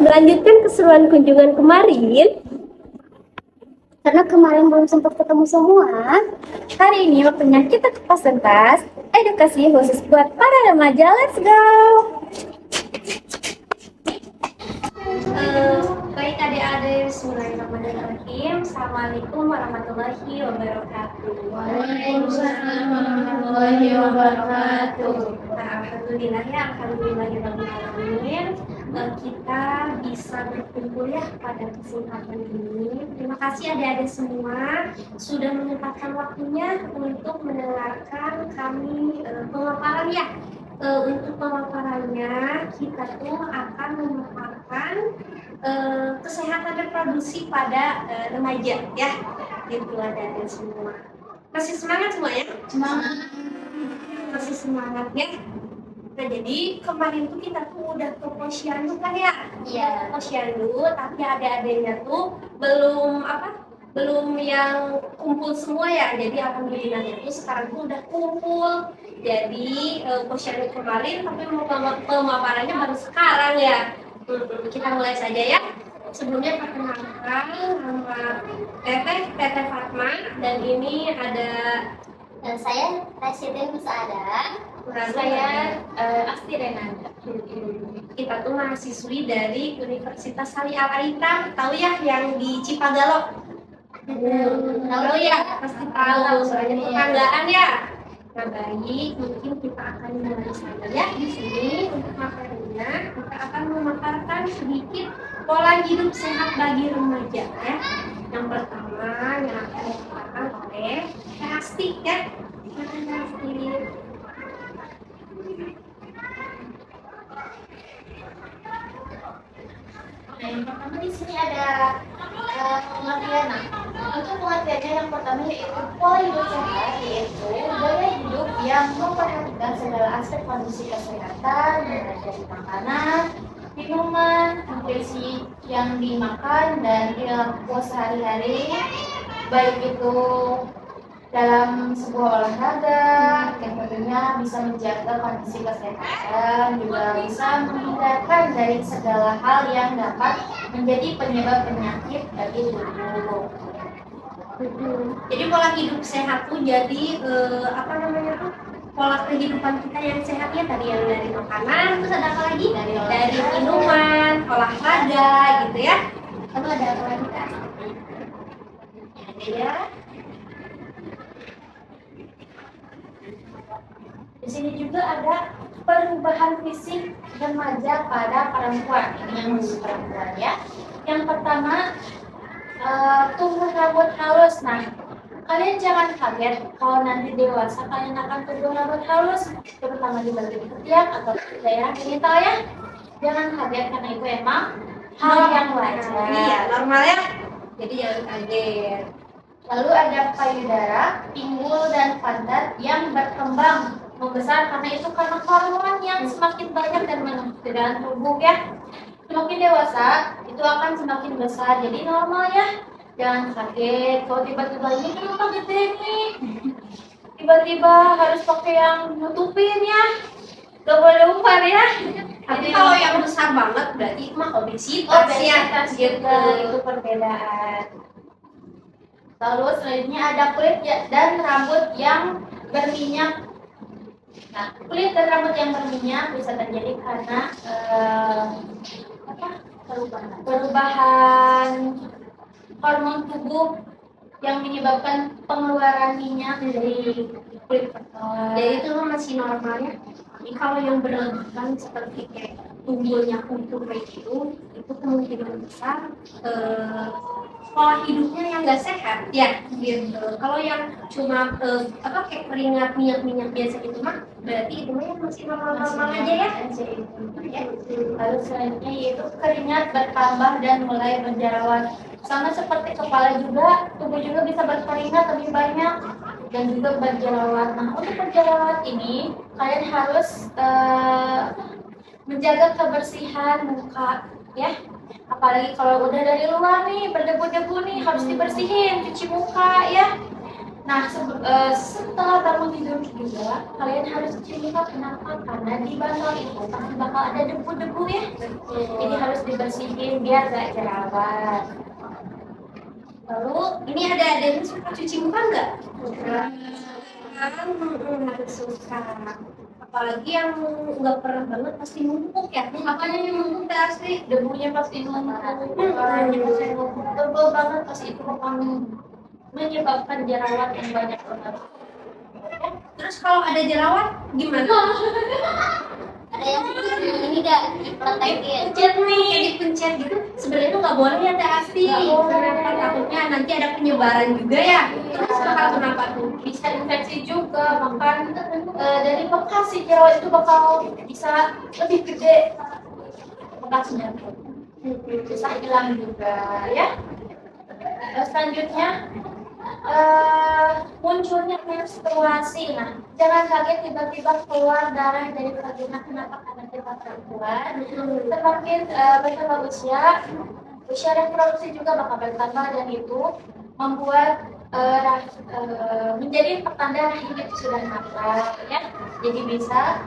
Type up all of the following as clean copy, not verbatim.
melanjutkan keseruan kunjungan kemarin. Karena kemarin belum sempat ketemu semua, hari ini waktunya kita kupas tuntas edukasi khusus buat para remaja. Let's go! Baik adik-adik, bismillahirrahmanirrahim. Assalamualaikum warahmatullahi wabarakatuh. Waalaikumsalam warahmatullahi wabarakatuh. Nah, alhamdulillah ya, alhamdulillahirrahmanirrahim. Kita bisa berkumpul ya pada kesempatan ini. Terima kasih adik-adik semua sudah menyempatkan waktunya untuk mendengarkan kami pemaparan ya. Untuk pemaparannya kita tuh akan memaparkan kesehatan reproduksi pada remaja ya, gitu adik-adik semua. Masih semangat semua ya? Semangat. Masih semangat ya? Nah, jadi kemarin tuh kita tuh udah ke posyandu kan ya? Iya. Posyandu, tapi adik-adiknya tuh belum yang kumpul semua ya. Jadi alhamdulillahnya tuh sekarang tuh udah kumpul. Jadi posyandu kemarin, tapi pemaparannya baru sekarang ya. Kita mulai saja ya. Sebelumnya perkenalkan nama Teteh Fatma, dan ini ada Dan saya Presiden Musada. saya Asti Renanda. kita tuh mahasiswi dari Universitas Sari Al-Aita, tahu ya yang di Cipagalo? Tahu ya, pasti tahu, soalnya tetanggaan ya. Nah, baik, mungkin kita akan mulai saja ya di sini. Untuk materinya kita akan memaparkan sedikit pola hidup sehat bagi remaja ya. Yang pertama yang akan dipaparkan oleh Asti ya. Asti. Nah, yang pertama di sini ada pengertian. Nah, untuk pengertiannya yang pertama yaitu pola hidup sehat, yaitu gaya hidup yang memperhatikan segala aspek kondisi kesehatan, mulai dari makanan, minuman, nutrisi yang dimakan dan perilaku sehari-hari, baik itu dalam sebuah olahraga yang tentunya bisa menjaga kondisi kesehatan, juga bisa menghindarkan dari segala hal yang dapat menjadi penyebab penyakit bagi tubuh. Jadi pola hidup sehat tuh jadi pola kehidupan kita yang sehatnya tadi yang dari makanan, terus ada apa lagi? Dari minuman, olahraga gitu ya. Lalu ada apa lagi Kak? Ya. Di sini juga ada perubahan fisik remaja pada perempuan. Ini yang khusus perempuan ya. Yang pertama, tumbuh rambut halus. Nah, kalian jangan kaget kalau nanti dewasa kalian akan tumbuh rambut halus, terutama di bagian ketiak atau daerah genital ya. Jangan kaget karena itu emang hal yang wajar. Iya, normal ya. Jadi jangan kaget. Lalu ada payudara, pinggul dan pantat yang berkembang membesar karena itu karena hormon yang semakin banyak dan menumpuk di dalam tubuh ya. Semakin dewasa itu akan semakin besar, jadi normal ya. Jangan kaget kalau tiba-tiba ini kenapa gede nih, tiba-tiba harus pakai yang nutupin ya, gak boleh umbar ya. Tapi kalau yang besar banget berarti mah obesitas ya. Juga itu perbedaan. Lalu selanjutnya ada kulit dan rambut yang berminyak. Nah, kulit dan rambut yang berminyak bisa terjadi karena perubahan hormon tubuh yang menyebabkan pengeluaran minyak dari kulit. Jadi itu masih normal ya. Tapi kalau yang berlebihan seperti kayak tumbuhnya kuntur kayak gitu, itu kemungkinan besar pola hidupnya yang nggak sehat ya gitu. Kalau yang cuma kayak keringat minyak biasa gitu mah berarti itu mah masih normal aja ya. Lalu selanjutnya yaitu keringat bertambah dan mulai berjerawat. Sama seperti kepala juga, tubuh juga bisa berkeringat lebih banyak dan juga berjerawat. Nah, untuk berjerawat ini kalian harus menjaga kebersihan muka ya. Apalagi kalau udah dari luar nih berdebu-debu nih harus dibersihin, cuci muka ya. Nah, setelah bangun tidur juga, kalian harus cuci muka. Kenapa? Karena di bantal itu pasti bakal ada debu-debu ya. Jadi harus dibersihin biar gak jerawat. Lalu ini ada yang suka cuci muka nggak? Harus suka. Apalagi yang nggak pernah banget pasti numpuk ya. Apanya yang numpuk asli? Debunya pasti numpuk, tebel banget pasti itu akan menyebabkan jerawat yang banyak banget. Terus kalau ada jerawat gimana? Ada yang ini gak dipletekin. Pencet nih, dipencet gitu. Sebenarnya itu nggak boleh ya Teh Asti. Kenapa? Takutnya nanti ada penyebaran juga ya. Terus bakal kenapa tuh? Bisa infeksi juga, makan dari bekas si jerawat itu bakal bisa lebih gede bekasnya, bisa hilang juga ya. Selanjutnya munculnya menstruasi. Nah, jangan kaget tiba-tiba keluar darah dari vagina. Kenapa? Karena kita perempuan semakin bertambah usia reproduksi juga bakal bertambah, dan itu membuat menjadi pertanda rahim itu sudah matang ya. Jadi bisa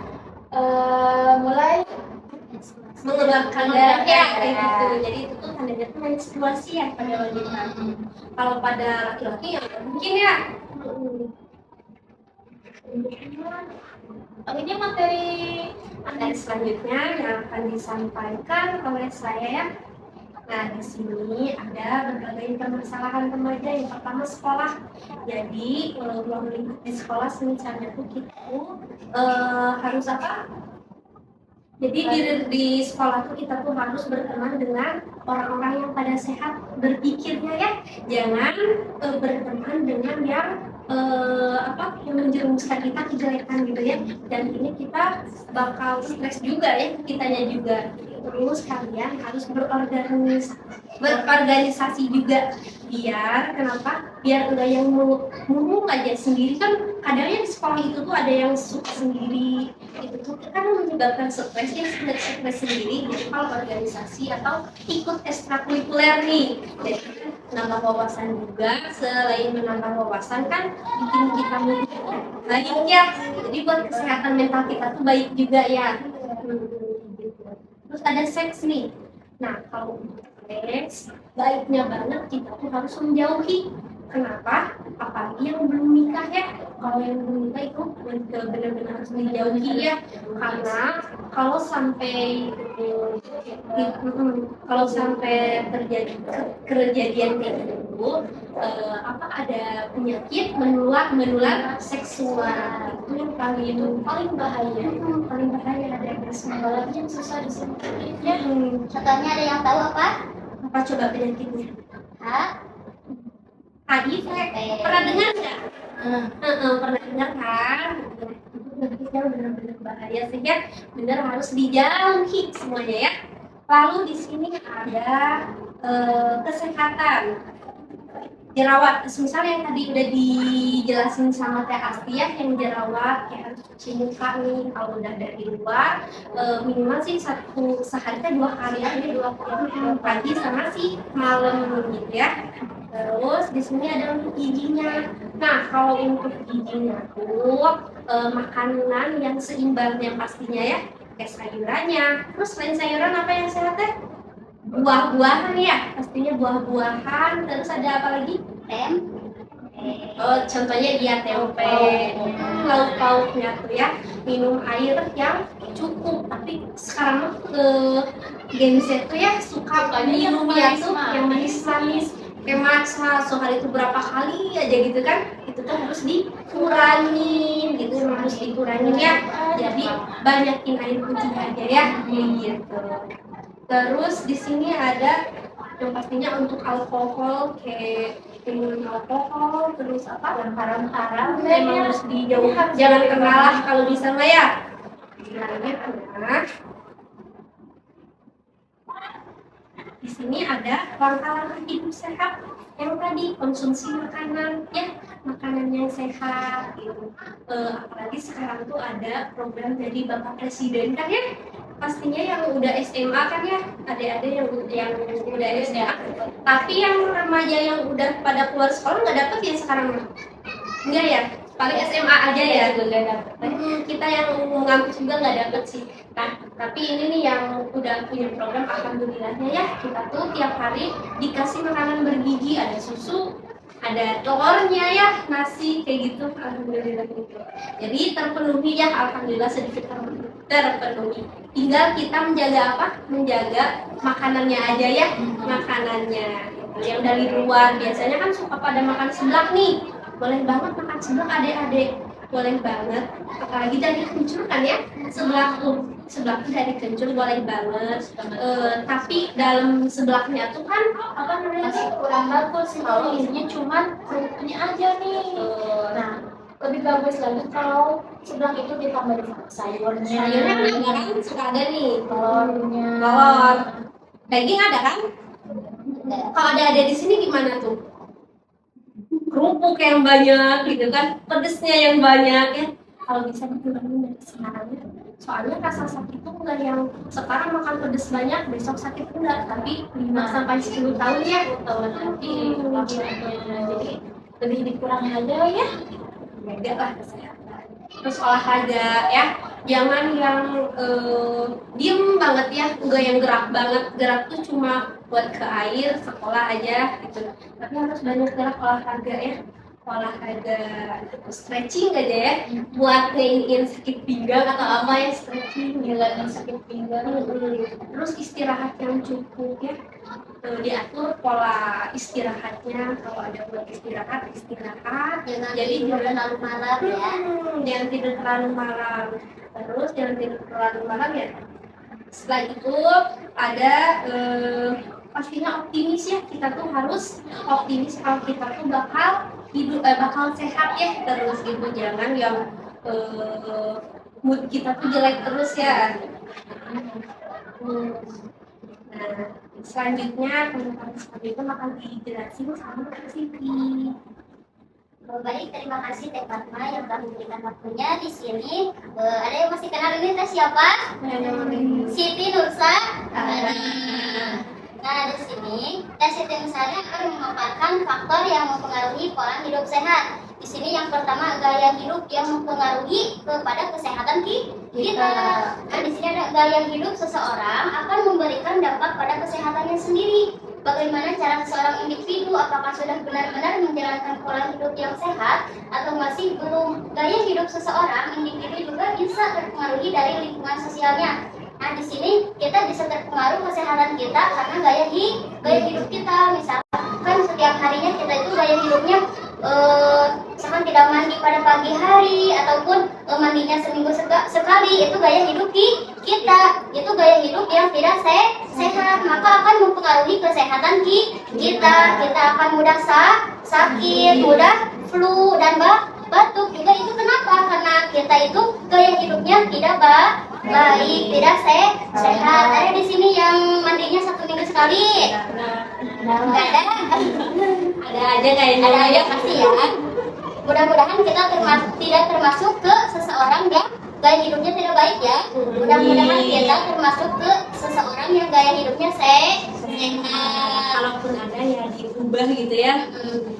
mulai mengeluarkan darah ya kayak gitu. Jadi itu tuh tandanya tuh menstruasi ya pada wanita. Kalau pada laki-laki ya nggak mungkin ya. Ini materi Selanjutnya yang akan disampaikan oleh saya ya. Nah, di sini ada berbagai permasalahan remaja. Yang pertama sekolah. Jadi di sekolah misalnya tuh kita harus apa? Jadi di sekolah tuh kita tuh harus berteman dengan orang-orang yang pada sehat berpikirnya ya. Jangan berteman dengan yang yang menjerumuskan kita kejelekan gitu ya. Dan ini kita bakal stres juga ya, kitanya juga. Terus kalian harus berorganisasi juga. Biar kenapa? Biar enggak yang murung aja sendiri. Kan kadang di sekolah itu tuh ada yang suka sendiri. Itu tuh kan menyebabkan stres ya, stres sendiri. Jadi kalau organisasi atau ikut ekstrakurikuler nih, jadi menambah wawasan juga. Selain menambah wawasan kan bikin kita baik ya. Jadi buat kesehatan mental kita tuh baik juga ya. Terus ada seks nih. Nah, kalau untuk seks, baiknya banget kita tuh harus menjauhi. Kenapa? Apalagi yang belum nikah ya. Kalau yang belum nikah itu benar-benar harus dijauhi ya. Karena kalau sampai terjadi kejadian kayak gitu, ada penyakit menular seksual. Itu yang paling bahaya. Paling bahaya ada apalagi yang susah disebutnya. Contohnya ada yang tahu apa? Apa coba penyakitnya? HIV. Pernah dengar nggak? Pernah dengar kan? Penyakitnya benar-benar bahaya sehingga benar harus dijauhi semuanya ya. Lalu di sini ada kesehatan. Jerawat, misalnya yang tadi udah dijelasin sama Teh Asti ya, yang jerawat kayak harus cuci muka nih kalau udah dari luar, minimal sih sehari teh 2 kali aja, 2 kali pagi sama sih malam gitu ya. Terus di sini ada untuk giginya. Nah, kalau untuk giginya tuh makanan yang seimbang yang pastinya ya, kayak sayurannya. Terus selain sayuran apa yang sehat teh? Buah-buahan ya, pastinya buah-buahan. Terus ada apa lagi? Contohnya dia tempe, lauk-lauknya tuh ya, minum air yang cukup. Tapi sekarang Gen Z tuh ya suka minumnya tuh yang manis-manis, kayak matcha, sehari itu berapa kali aja gitu kan. Itu tuh harus dikurangin gitu, harus dikurangin ya. Jadi banyakin air putih aja ya, gitu. Terus di sini ada yang pastinya untuk alkohol, kayak minum alkohol, terus yang haram-haram memang harus dijauhi, jangan kenalah kalau bisa mah ya. Selanjutnya di sini ada langkah-langkah hidup sehat yang tadi, konsumsi makanan ya, makanan yang sehat gitu. Apalagi sekarang tuh ada program dari Bapak Presiden kan ya, pastinya yang udah SMA kan ya, ada yang udah SMA, tapi yang remaja yang udah pada keluar sekolah nggak dapet ya sekarang. Enggak ya, paling SMA aja ya. juga nggak dapet. Kita yang ngampus juga nggak dapet sih. Nah, tapi ini nih yang udah punya program, alhamdulillahnya ya, kita tuh tiap hari dikasih makanan bergizi, ada susu, ada telurnya ya, nasi kayak gitu, alhamdulillah gitu. Jadi terpenuhi ya, alhamdulillah sedikit terpenuhi. Tinggal kita menjaga apa? Menjaga makanannya aja ya, makanannya. Yang dari luar biasanya kan suka pada makan seblak nih, boleh banget makan seblak adik-adik, boleh banget. Apalagi dari kencur kan ya, seblak dari kencur boleh banget. Tapi dalam seblaknya tuh kan apa namanya? Masih kurang bagus sih kalau isinya cuman kerupuknya aja nih. Nah, lebih bagus lagi kalau seblak itu ditambah sayurnya. Sayurnya kan ada kan, suka ada nih. Telurnya. Telur, daging ada kan? Kalau ada di sini gimana tuh? Kerupuk yang banyak gitu kan, pedesnya yang banyak ya. Kalau bisa dikurangin dari sekarang ya. Soalnya rasa sakit tuh enggak yang sekarang makan pedes banyak, besok sakit enggak, tapi 5 sampai 10 tahun ya. Tahun nanti jadi lebih dikurangin aja ya. Jaga lah kesehatan. Terus olahraga ya, jangan yang diem banget ya, enggak yang gerak banget. Gerak tuh cuma buat ke air, sekolah aja gitu. Tapi harus banyak gerak, olahraga ya. Olahraga stretching aja ya, buat ngilangin sakit pinggang atau apa ya, stretching ngilangin sakit pinggang. Terus istirahat yang cukup ya. Diatur pola istirahatnya, kalau ada buat istirahat Jangan jadi tidur terlalu malam ya. jangan tidur terlalu malam, terus jangan tidur terlalu malam ya. Setelah itu ada pastinya optimis ya, kita tuh harus optimis kalau kita tuh bakal hidup bakal sehat ya, terus gitu. Jangan yang mood kita tuh jelek terus ya. Nah, selanjutnya tentang selanjutnya akan dijelasin sama Kak Siti. Baik, terima kasih Teh Fatma yang telah memberikan waktunya di sini. Ada yang masih kenal ini Teh siapa? Siti Nursa. Nah, di sini Teh Siti Nursa akan memaparkan faktor yang mempengaruhi pola hidup sehat. Di sini yang pertama gaya hidup yang mempengaruhi kepada kesehatan kita. Nah, di sini ada gaya hidup seseorang akan memberikan dampak pada kesehatannya sendiri. Bagaimana cara seorang individu, apakah sudah benar-benar menjalankan pola hidup yang sehat atau masih belum? Gaya hidup seseorang individu juga bisa terpengaruhi dari lingkungan sosialnya. Nah, di sini kita bisa terpengaruh kesehatan kita karena gaya hidup kita. Misalkan setiap harinya kita itu gaya hidupnya misalkan tidak mandi pada pagi hari ataupun mandinya seminggu sekali, itu gaya hidup kita, itu gaya hidup yang tidak sehat, maka akan mempengaruhi kesehatan kita akan mudah sakit, mudah flu dan batuk juga. Itu kenapa? Karena kita itu gaya hidupnya tidak baik, tidak sehat. Ada di sini yang mandinya 1 minggu sekali? Nggak ada. Ada aja kayaknya. Ada aja pasti ya. Mudah-mudahan kita tidak termasuk ke seseorang yang gaya hidupnya tidak baik ya. Mudah-mudahan kita termasuk ke seseorang yang gaya hidupnya sehat. Kalaupun ada ya diubah gitu ya.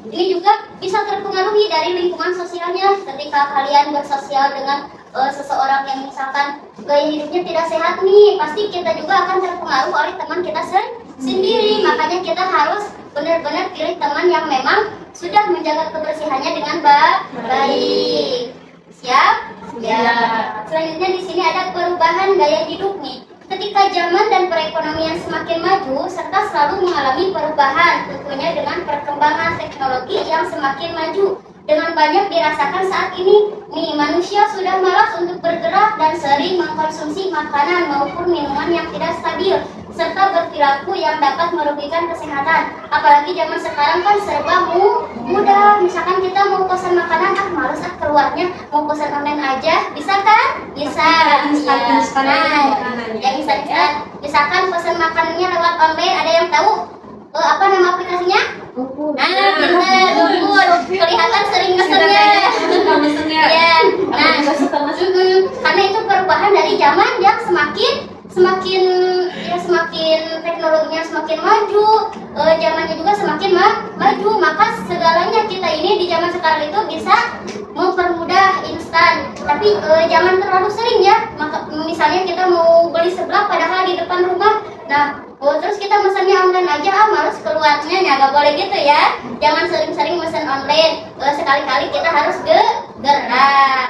Ini juga bisa terpengaruhi dari lingkungan sosialnya. Ketika kalian bersosial dengan seseorang yang misalkan gaya hidupnya tidak sehat nih, pasti kita juga akan terpengaruh oleh teman kita sendiri. Makanya kita harus benar-benar pilih teman yang memang sudah menjaga kebersihannya dengan baik. Siap? Ya. Selanjutnya di sini ada perubahan gaya hidup nih. Ketika zaman dan perekonomian semakin maju serta selalu mengalami perubahan, tentunya dengan perkembangan teknologi yang semakin maju. Dengan banyak dirasakan saat ini, nih manusia sudah malas untuk bergerak dan sering mengkonsumsi makanan maupun minuman yang tidak stabil serta berperilaku yang dapat merugikan kesehatan. Apalagi zaman sekarang kan serba mudah. Misalkan kita mau pesan makanan, males keluarnya, mau pesan online aja, bisa kan? Bisa. Misalkan pesan makanannya lewat online, ada yang tahu apa nama aplikasinya? Nah, pintar, kelihatan sering mesennya. Ya, nah, karena itu perubahan dari zaman yang semakin semakin teknologinya semakin maju, zamannya juga semakin maju, maka segalanya kita ini di zaman sekarang itu bisa mempermudah instan. Tapi jangan terlalu sering ya. Maka misalnya kita mau beli seblak padahal di depan rumah, nah terus kita mesennya online aja, males keluarnya, nggak boleh gitu ya. Jangan sering-sering mesen online. Sekali-kali kita harus gerak.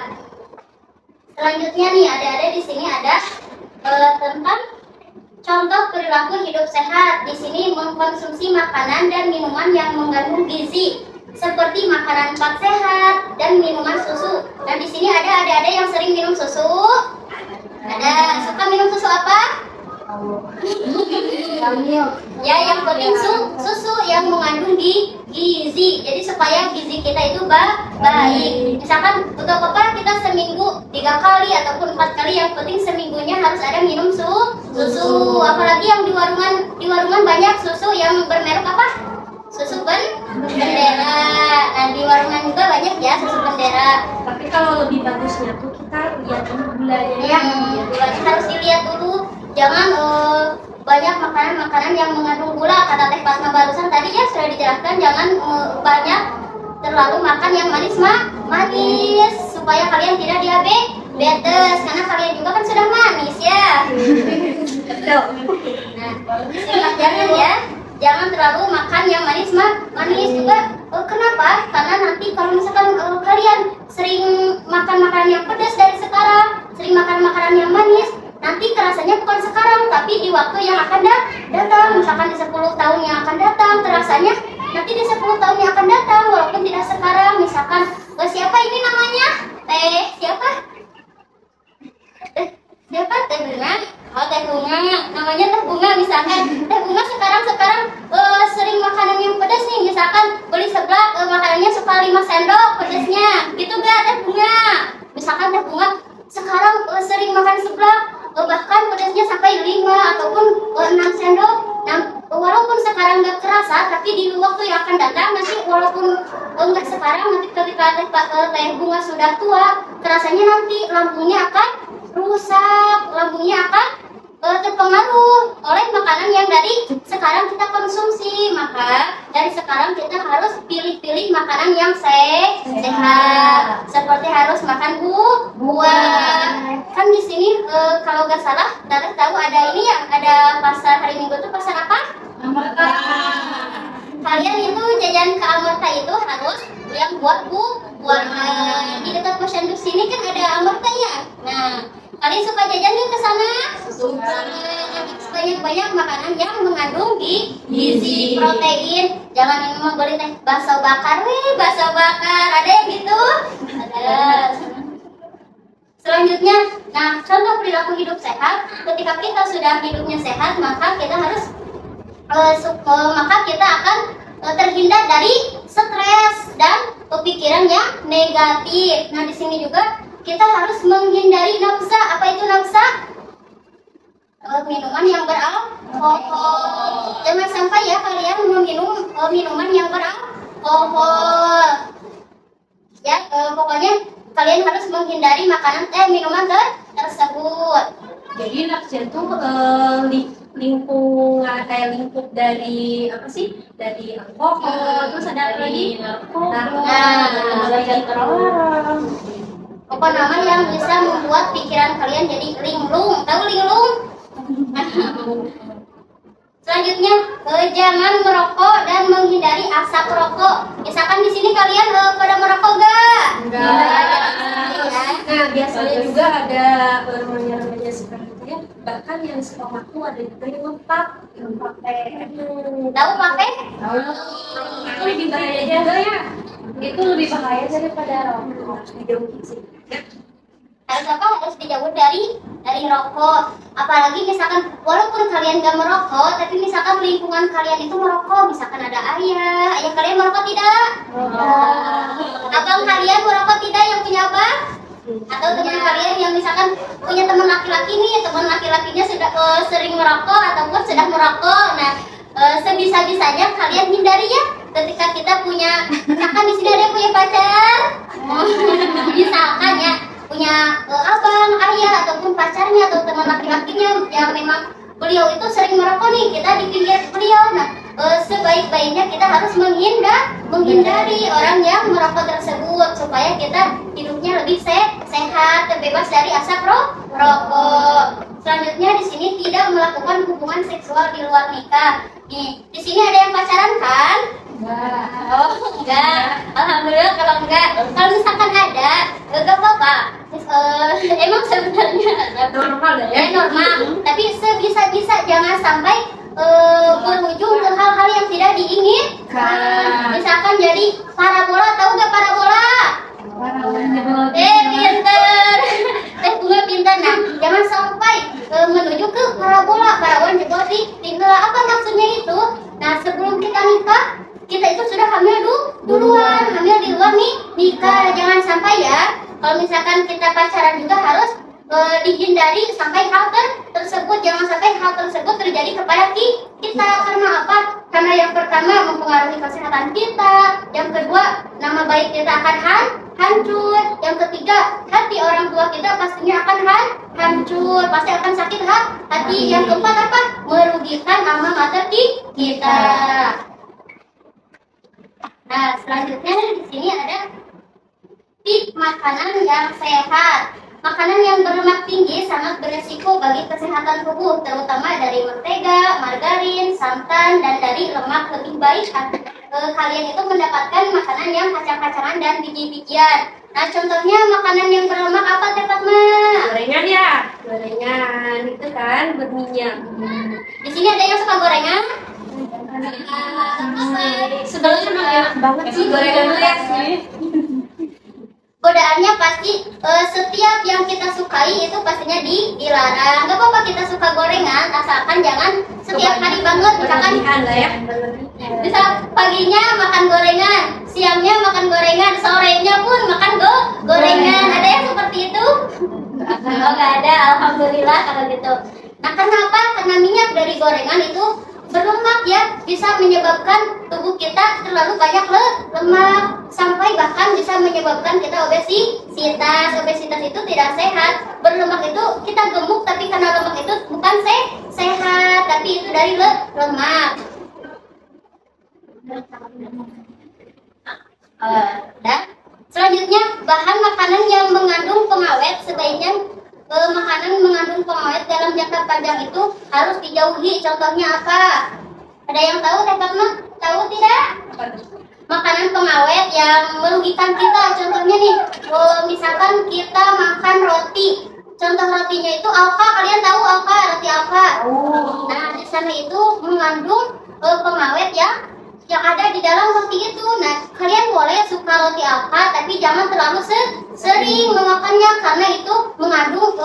Selanjutnya nih, adik-adik di sini ada tentang contoh perilaku hidup sehat. Di sini mengkonsumsi makanan dan minuman yang mengandung gizi seperti makanan 4 sehat dan minuman susu. Nah, di sini ada adik-adik yang sering minum susu. Ada suka minum susu apa? Ya, yang penting susu yang mengandung gizi. Jadi supaya gizi kita itu baik. Misalkan untuk apa kita seminggu 3 kali ataupun 4 kali, yang penting seminggunya harus ada minum susu. Apalagi yang di warungan banyak susu yang bermerek apa? Susu bendera. Nah, di warungan juga banyak ya susu bendera. Tapi kalau lebih bagusnya tuh kita lihat dulu gulanya. Gulanya harus dilihat dulu. Jangan banyak makanan-makanan yang mengandung gula. Kata Teh Fatma barusan tadi ya sudah dijelaskan, jangan banyak terlalu makan yang manis supaya kalian tidak diabetes, karena kalian juga kan sudah manis ya. Nah, jangan ya. Jangan terlalu makan yang manis juga. Kenapa? Karena nanti kalau misalkan kalian sering makan makanan yang pedas dari sekarang, sering makan makanan yang manis, nanti terasanya bukan sekarang, tapi di waktu yang akan datang. Misalkan di 10 tahun yang akan datang, terasanya nanti di 10 tahun yang akan datang, walaupun tidak sekarang. Misalkan, siapa ini namanya? Siapa? Teh Bunga? Oh, Teh Bunga. Namanya Teh Bunga misalkan. Teh Bunga sekarang sering makanan yang pedas nih. Misalkan beli seblak, makanannya suka 5 sendok pedasnya. Gitu gak Teh Bunga? Misalkan Teh Bunga sekarang sering makan seblak, bahkan pedasnya sampai 5 ataupun 6 sendok. Nah, walaupun sekarang nggak kerasa, tapi di waktu yang akan datang nanti, walaupun nggak sekarang, nanti ketika Teh Bunga sudah tua, kerasanya nanti lambungnya akan rusak, lambungnya akan terpengaruh oleh makanan yang dari sekarang kita konsumsi. Maka dari sekarang kita harus pilih-pilih makanan yang sehat. Seperti harus makan buah. Kan di sini kalau nggak salah, Tante tahu ada ini ya, ada pasar hari Minggu tuh pasar apa? Amerta. Kalian itu jajan ke Amerta itu harus yang buat buah. Di dekat posyandu sini kan ada Amerta ya. Nah, kalian suka jajan nggak ke sana? Suka. Banyak makanan yang mengandung gizi, protein. Jangan yang membeli teh bakso bakar, ada yang gitu? Ada. Selanjutnya, nah contoh perilaku hidup sehat. Ketika kita sudah hidupnya sehat, maka kita harus maka kita akan terhindar dari stres dan pikiran yang negatif. Nah, di sini juga kita harus menghindari nafsa. Apa itu nafsa? Minuman yang beralkohol. Jangan sampai ya kalian meminum minuman yang beralkohol. Ya, pokoknya kalian harus menghindari minuman tersebut. Jadi nafsu itu lingkup dari apa sih? Dari alkohol, terus ada apa lagi? Nama yang bisa membuat pikiran kalian jadi linglung. Tahu linglung? Selanjutnya, jangan merokok dan menghindari asap rokok. Misalkan di sini kalian pada merokok gak? Enggak. Nah, biasanya juga ada remaja-remaja seperti itu ya. Bahkan yang sekolahku ada juga yang ngepak. Tahu pakai? Itu lebih bahaya juga ya. Itu lebih bahaya daripada rokok. Harus dijauhi sih. Harus dijauh dari rokok. Apalagi misalkan walaupun kalian gak merokok, tapi misalkan lingkungan kalian itu merokok. Misalkan ada ayah kalian merokok tidak? Abang kalian merokok tidak yang punya abang? Atau teman kalian yang misalkan punya teman laki-laki nih, teman laki-lakinya sudah sering merokok ataupun sudah merokok. Nah, sebisa-bisanya kalian hindari ya. Ketika kita punya, misalkan di sini ada yang punya pacar, misalkan ya punya abang, ayah ataupun pacarnya atau teman laki-lakinya yang memang beliau itu sering merokok nih, kita di pinggir beliau. Nah, sebaik-baiknya kita harus menghindari orang yang merokok tersebut supaya kita hidupnya lebih sehat, terbebas dari asap rokok. Selanjutnya di sini tidak melakukan hubungan seksual di luar nikah. Nih, di sini ada yang pacaran kan? Oh, enggak. Alhamdulillah kalau enggak. Kalau misalkan ada, enggak apa-apa. Emang sebenarnya Normal ya? normal. Tapi sebisa-bisa jangan sampai berujung ke hal-hal yang tidak diinginkan. Misalkan jadi parabola, tahu nggak parabola? Pinter. Bunga pinter. Nah, jangan sampai menuju ke parabola. Parabola jebol di tinggal. Apa maksudnya itu? Nah, sebelum kita nikah, kita itu sudah hamil duluan, hamil di luar nikah. Jangan sampai ya. Kalau misalkan kita pacaran juga harus dihindari sampai hal tersebut. Jangan sampai hal tersebut terjadi kepada kita. Karena apa? Karena yang pertama mempengaruhi kesehatan kita, yang kedua nama baik kita akan hancur, yang ketiga hati orang tua kita pastinya akan hancur, pasti akan sakit hati. Yang keempat apa? Merugikan alma mater kita. Nah, selanjutnya di sini ada tip makanan yang sehat. Makanan yang berlemak tinggi sangat beresiko bagi kesehatan tubuh, terutama dari mentega, margarin, santan, dan dari lemak. Lebih baik kalian itu mendapatkan makanan yang kacang-kacangan dan biji-bijian. Nah, contohnya makanan yang berlemak apa, Teh Fatma? Gorengan ya? Gorengan itu kan berminyak. Di sini ada yang suka gorengan? Sebenarnya emang enak banget sih gorengan ya sih. Godaannya pasti setiap yang kita sukai itu pastinya dilarang. Gak apa-apa kita suka gorengan, asalkan jangan setiap hari banget. Misalkan bisa paginya makan gorengan, siangnya makan gorengan, sorenya pun makan gorengan. Ada yang seperti itu? Oh, nggak ada, alhamdulillah kalau gitu. Nah, kenapa? Karena minyak dari gorengan itu berlemak ya, bisa menyebabkan tubuh kita terlalu banyak lemak, sampai bahkan bisa menyebabkan kita obesitas. Obesitas itu tidak sehat. Berlemak itu kita gemuk, tapi karena lemak itu bukan sehat, tapi itu dari lemak. Dan selanjutnya bahan makanan yang mengandung pengawet sebaiknya makanan mengandung pengawet dalam jangka panjang itu harus dijauhi. Contohnya apa? Ada yang tahu, Teh Fatma? Tahu tidak? Makanan pengawet yang merugikan kita. Contohnya nih, misalkan kita makan roti. Contoh rotinya itu alfa. Kalian tahu alfa? Roti alfa. Nah, di sana itu mengandung pengawet yang ada di dalam roti itu. Nah, kalian boleh suka roti alfa, tapi jangan terlalu sering memakannya karena itu mengandung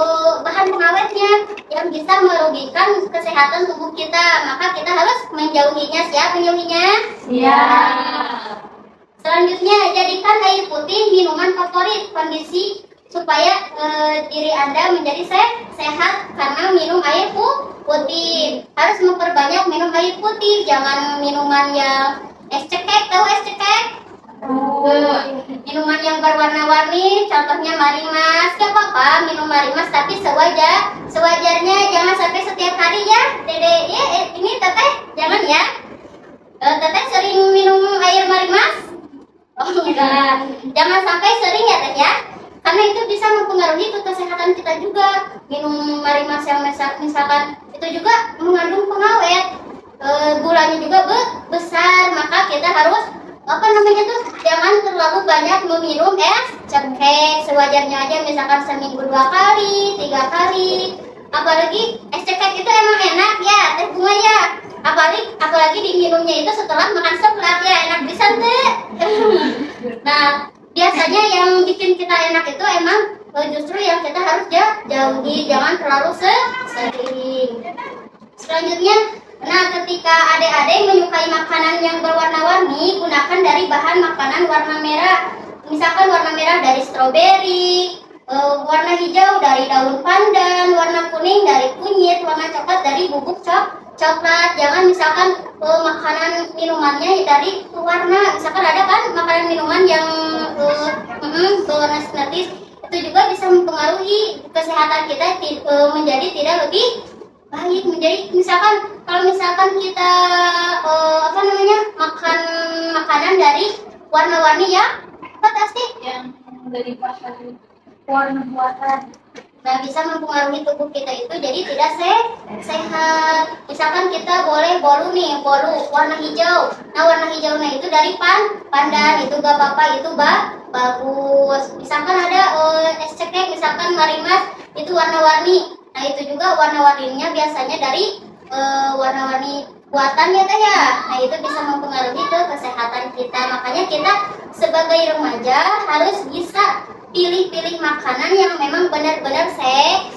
bahan pengawetnya yang bisa merugikan kesehatan tubuh kita. Maka kita harus menjauhinya. Siap menjauhinya? Siap. Selanjutnya, jadikan air putih minuman favorit. Kondisi supaya diri Anda menjadi sehat karena minum air putih. Harus memperbanyak minum air putih. Jangan minuman yang es cekek. Tahu es cekek? Minuman yang berwarna-warni, contohnya Marimas. Gak apa-apa minum Marimas, tapi sewajarnya. Jangan sampai setiap hari ya, Dede. Ini Teteh, jangan ya. Teteh sering minum air Marimas? Oh enggak, jangan sampai sering ya Teh ya. Karena itu bisa mempengaruhi ke kesehatan kita juga. Minum Marimas yang misalkan itu juga mengandung pengawet, gulanya juga besar. Maka kita harus jangan terlalu banyak meminum es cekek. Sewajarnya aja, misalkan seminggu 2 kali, 3 kali. Apalagi es cekek itu emang enak ya, Teh Bunga ya. Apalagi diminumnya itu setelah makan seblak ya, enak bisa Teh. Nah, biasanya yang bikin kita enak itu emang justru yang kita harus jauhi, jangan terlalu sering. Selanjutnya, nah ketika adik-adik menyukai makanan yang berwarna-warni, gunakan dari bahan makanan warna merah. Misalkan warna merah dari stroberi, warna hijau dari daun pandan, warna kuning dari kunyit, warna coklat dari bubuk coklat. Jangan misalkan makanan minumannya dari warna, misalkan ada kan makanan minuman yang berwarna sintetis, itu juga bisa mempengaruhi kesehatan kita menjadi tidak lebih baik. Menjadi misalkan kalau misalkan kita makan makanan dari warna-warni yang apa pasti yang dari bahan warna buatan. nah bisa mempengaruhi tubuh kita itu jadi tidak sehat. Misalkan kita boleh bolu warna hijau. Nah warna hijaunya itu dari pandan itu gak apa-apa, itu bagus. Misalkan ada es cekek, misalkan marimas itu warna-warni. Nah itu juga warna-warninya biasanya dari warna-warni buatan ya teh ya. Nah itu bisa mempengaruhi ke kesehatan kita. Makanya kita sebagai remaja harus bisa pilih-pilih makanan yang memang benar-benar sehat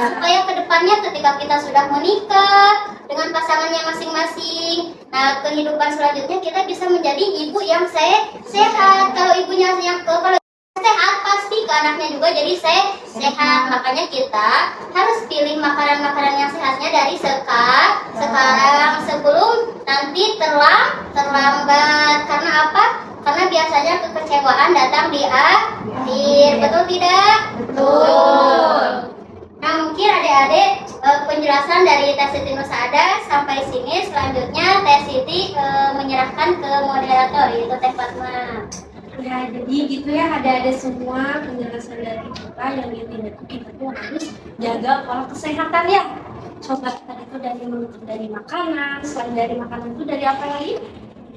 supaya kedepannya ketika kita sudah menikah dengan pasangannya masing-masing, nah kehidupan selanjutnya kita bisa menjadi ibu yang sehat. Kalau ibunya yang kalau sehat pasti ke anaknya juga jadi sehat. Makanya kita harus pilih makanan-makanan yang sehatnya dari sekarang sebelum nanti terlambat. Karena apa? Karena biasanya kekecewaan datang di akhir, betul tidak? Betul. Nah mungkin adik-adik penjelasan dari Teh Siti Nusa ada sampai sini. Selanjutnya Teh Siti menyerahkan ke moderator yaitu Teh Fatma. Ya, jadi gitu ya, ada semua penjelasan dari kita yang intinya itu kita tuh harus jaga pola kesehatan ya. Coba tadi itu dari makanan, selain dari makanan itu dari apa lagi?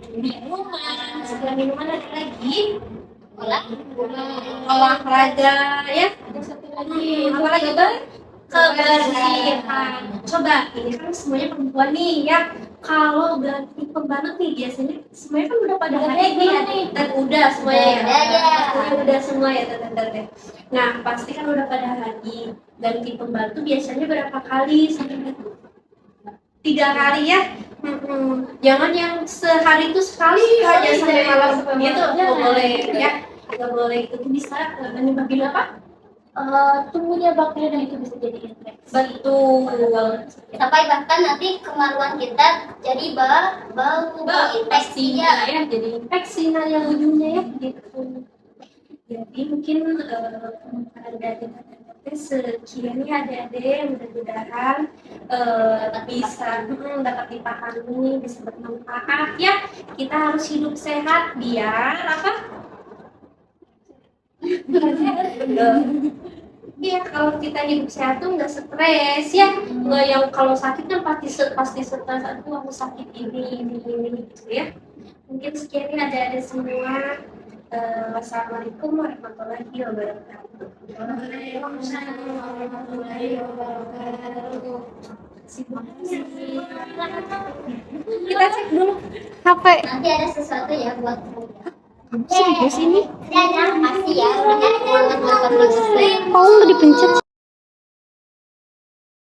Minuman, setelah minuman ada lagi olahraga ya. Ada satu lagi. Apa lagi tuh? Kebersihan. Coba ini kan semuanya perempuan nih ya. Kalau ganti pembalut nih biasanya semuanya kan udah pada hari ini ya. Dan udah semuanya ya. Pastinya udah semua ya teman-teman. Nah pasti kan udah pada hari. Ganti pembalut tuh biasanya berapa kali? 3 kali ya. Jangan yang sehari itu sekali aja sampai malam gitu. Nggak boleh ya. Nggak boleh, itu bisa menyebabkan apa? Tumbuhnya bakteri dan itu bisa jadi infeksi. Betul. Sampai bahkan nanti kemaluan kita jadi bau infeksi Pastinya ya, jadi infeksi nah yang ujungnya ya gitu. Jadi mungkin ada sekian ya adik-adik, mudah-mudahan bisa dapat dipahami, bisa bermanfaat ya. Kita harus hidup sehat biar apa? Iya, kalau kita hidup sehat tuh nggak stres ya, nggak yang kalau sakit kan pasti stres. Aduh aku sakit ini gitu ya. Mungkin sekian ya ada semua. Wassalamualaikum warahmatullahi wabarakatuh. Waalaikumsalam warahmatullahi wabarakatuh. Kita cek dulu HP. Nanti ada sesuatu ya buat Serius ini? Dadah, makasih ya udah ngasih selamat buat Oh, dipencet